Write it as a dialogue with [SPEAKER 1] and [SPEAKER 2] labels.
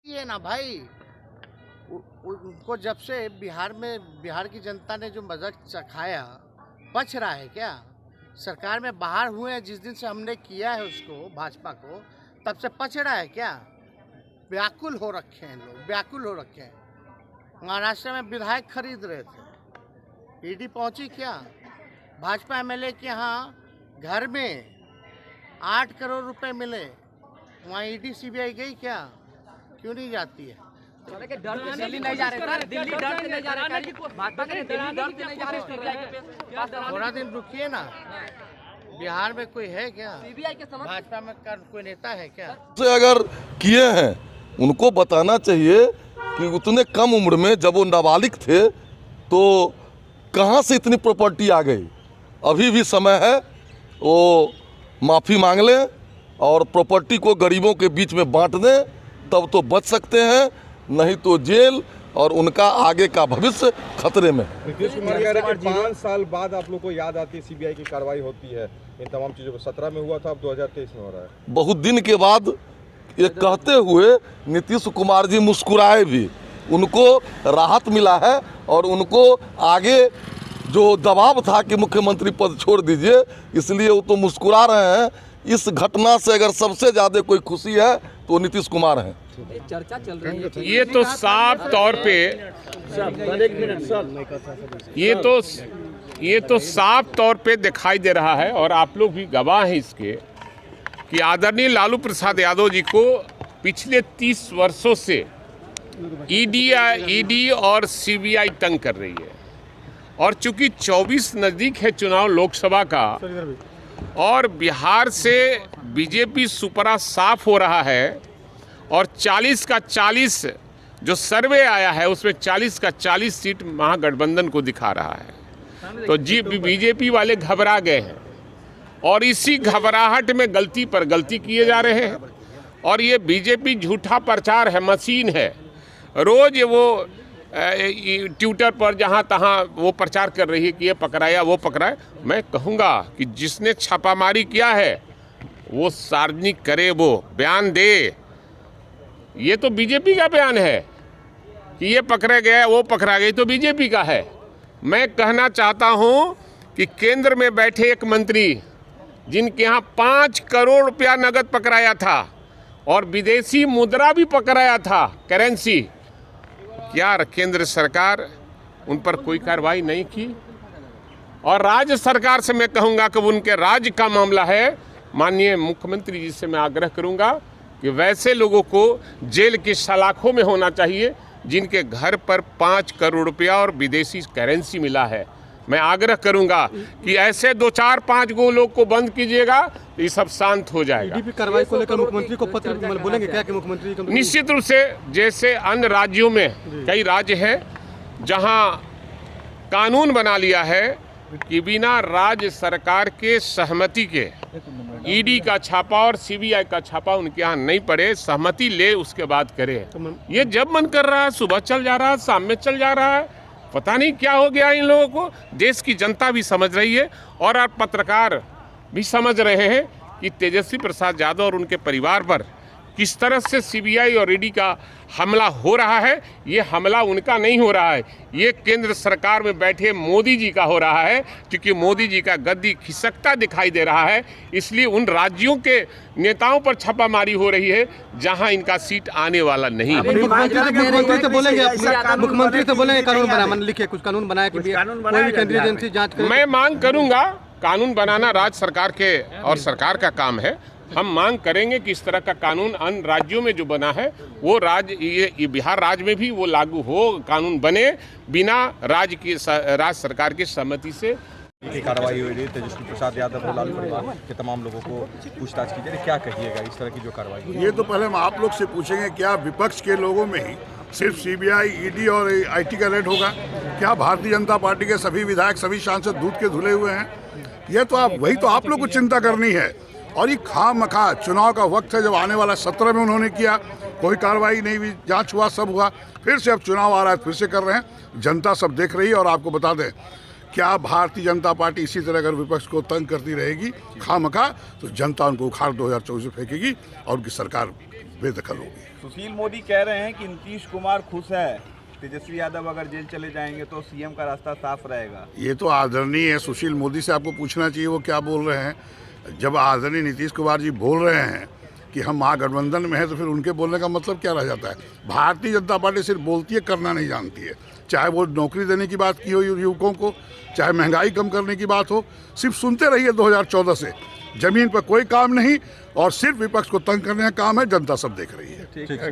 [SPEAKER 1] ये ना भाई, उनको जब से बिहार की जनता ने जो मदद चखाया, पच रहा है क्या? सरकार में बाहर हुए हैं, जिस दिन से हमने किया है उसको, भाजपा को, तब से पच रहा है क्या? व्याकुल हो रखे हैं लोग, व्याकुल हो रखे हैं। महाराष्ट्र में विधायक खरीद रहे थे, ईडी पहुंची क्या? भाजपा एमएलए के यहाँ घर में 8 करोड़ रुपए मिले, वहाँ ईडी सीबीआई गई क्या? क्यों नहीं जाती है?
[SPEAKER 2] दिल्ली नहीं जा रहे, दिल्ली डर से नहीं जा रहे, भाजपा के दिल्ली डर से नहीं जा रहे।
[SPEAKER 1] थोड़ा दिन रुकिए ना, बिहार में कोई है क्या?
[SPEAKER 2] सीबीआई के समक्ष
[SPEAKER 1] भाजपा में कोई नेता है क्या?
[SPEAKER 3] से अगर किए हैं, उनको बताना चाहिए कि उतने कम उम्र में जब वो नाबालिग थे तो कहाँ से इतनी प्रॉपर्टी आ गई। अभी भी समय है, वो माफ़ी मांग लें और प्रॉपर्टी को गरीबों के बीच में बांट दें, तब तो बच सकते हैं, नहीं तो जेल और उनका आगे का भविष्य खतरे में।
[SPEAKER 4] नीतीश कुमार कह रहे हैं कि 5 साल बाद आप लोग को याद आती है, सीबीआई की कार्रवाई होती है इन तमाम चीज़ों को। 17 में हुआ था, अब 2023 में हो रहा है।
[SPEAKER 3] बहुत दिन के बाद ये कहते हुए नीतीश कुमार जी मुस्कुराए भी, उनको राहत मिला है और उनको आगे जो दबाव था कि मुख्यमंत्री पद छोड़ दीजिए, इसलिए वो तो मुस्कुरा रहे हैं। इस घटना से अगर सबसे ज़्यादा कोई खुशी है तो नीतीश कुमार हैं।
[SPEAKER 2] चर्चा चल रही है,
[SPEAKER 5] ये तो साफ तौर पे ये तो साफ तौर पे दिखाई दे रहा है और आप लोग भी गवाह हैं इसके कि आदरणीय लालू प्रसाद यादव जी को पिछले 30 वर्षों से ईडी और सीबीआई तंग कर रही है। और चूंकि 24 नज़दीक है चुनाव लोकसभा का और बिहार से बीजेपी सुपरा साफ हो रहा है और 40 का 40 जो सर्वे आया है उसमें 40 का 40 सीट महागठबंधन को दिखा रहा है, तो बीजेपी वाले घबरा गए हैं और इसी घबराहट में गलती पर गलती किए जा रहे हैं। और ये बीजेपी झूठा प्रचार है, मशीन है। रोज वो ट्विटर पर जहाँ तहाँ वो प्रचार कर रही है कि ये पकड़ाया वो पकड़ाया। मैं कहूँगा कि जिसने छापामारी किया है वो सार्वजनिक करे, वो बयान दे। ये तो बीजेपी का बयान है कि ये पकड़े गए वो पकड़ा गई, तो बीजेपी का है। मैं कहना चाहता हूँ कि केंद्र में बैठे एक मंत्री जिनके यहाँ 5 करोड़ रुपया नगद पकड़ाया था और विदेशी मुद्रा भी पकड़ाया था, करेंसी, क्या केंद्र सरकार उन पर कोई कार्रवाई नहीं की? और राज्य सरकार से मैं कहूँगा कि उनके राज्य का मामला है, माननीय मुख्यमंत्री जी से मैं आग्रह करूँगा कि वैसे लोगों को जेल की सलाखों में होना चाहिए जिनके घर पर 5 करोड़ रुपया और विदेशी करेंसी मिला है। मैं आग्रह करूंगा कि ऐसे 2-4-5 गो लोग को बंद कीजिएगा तो ये सब शांत हो जाएगा।
[SPEAKER 4] कार्रवाई को लेकर मुख्यमंत्री को पत्र बोलेंगे क्या कि मुख्यमंत्री
[SPEAKER 5] निश्चित रूप से, जैसे अन्य राज्यों में कई राज्य हैं जहां कानून बना लिया है कि बिना राज्य सरकार के सहमति के ईडी का छापा और सीबीआई का छापा उनके यहाँ नहीं पड़े, सहमति ले उसके बाद करे। ये जब मन कर रहा है सुबह चल जा रहा है, शाम में चल जा रहा है, पता नहीं क्या हो गया इन लोगों को। देश की जनता भी समझ रही है और आप पत्रकार भी समझ रहे हैं कि तेजस्वी प्रसाद यादव और उनके परिवार पर किस तरह से सीबीआई और ईडी का हमला हो रहा है। ये हमला उनका नहीं हो रहा है, ये केंद्र सरकार में बैठे मोदी जी का हो रहा है, क्योंकि मोदी जी का गद्दी खिसकता दिखाई दे रहा है। इसलिए उन राज्यों के नेताओं पर छापामारी हो रही है जहां इनका सीट आने वाला नहीं है।
[SPEAKER 4] मुख्यमंत्री तो बोलेंगे कानून बना, लिखे कुछ कानून बनाया कि कोई भी केंद्रीय एजेंसी जांच करे।
[SPEAKER 5] मैं मांग करूंगा, कानून बनाना राज्य सरकार के और सरकार का काम है। हम मांग करेंगे कि इस तरह का कानून अन्य राज्यों में जो बना है वो ये बिहार राज्य में भी वो लागू हो, कानून बने बिना राज्य सरकार की सहमति से।
[SPEAKER 4] कार्रवाई हुई है, तेजस्वी प्रसाद यादव और लालू परिवार के तमाम लोगों को पूछताछ की जाए, क्या कहिएगा इस तरह की जो कार्रवाई?
[SPEAKER 6] ये तो पहले हम आप लोग से पूछेंगे, क्या विपक्ष के लोगों में ही सिर्फ सीबीआई, ईडी और आईटी का रेड होगा? क्या भारतीय जनता पार्टी के सभी विधायक, सभी सांसद दूध के धुले हुए हैं? ये तो वही तो आप लोग को चिंता करनी है। और ये खामखा चुनाव का वक्त है, जब आने वाला 17 में उन्होंने किया, कोई कार्रवाई नहीं हुई, जांच हुआ, सब हुआ, फिर से अब चुनाव आ रहा है, फिर से कर रहे हैं। जनता सब देख रही है। और आपको बता दें, क्या भारतीय जनता पार्टी इसी तरह अगर विपक्ष को तंग करती रहेगी खामखा, तो जनता उनको उखाड़ 2024 में फेंकेगी और उनकी सरकार बेदखल होगी।
[SPEAKER 7] सुशील मोदी कह रहे हैं कि नीतीश कुमार खुश है, तेजस्वी यादव अगर जेल चले जाएंगे तो सीएम का रास्ता साफ रहेगा।
[SPEAKER 6] ये तो आदरणीय है, सुशील मोदी से आपको पूछना चाहिए वो क्या बोल रहे हैं। जब आदरणीय नीतीश कुमार जी बोल रहे हैं कि हम महागठबंधन में हैं, तो फिर उनके बोलने का मतलब क्या रह जाता है। भारतीय जनता पार्टी सिर्फ बोलती है, करना नहीं जानती है। चाहे वो नौकरी देने की बात की हो युवकों को, चाहे महंगाई कम करने की बात हो, सिर्फ सुनते रहिए 2014 से। जमीन पर कोई काम नहीं और सिर्फ विपक्ष को तंग करने का काम है, जनता सब देख रही है।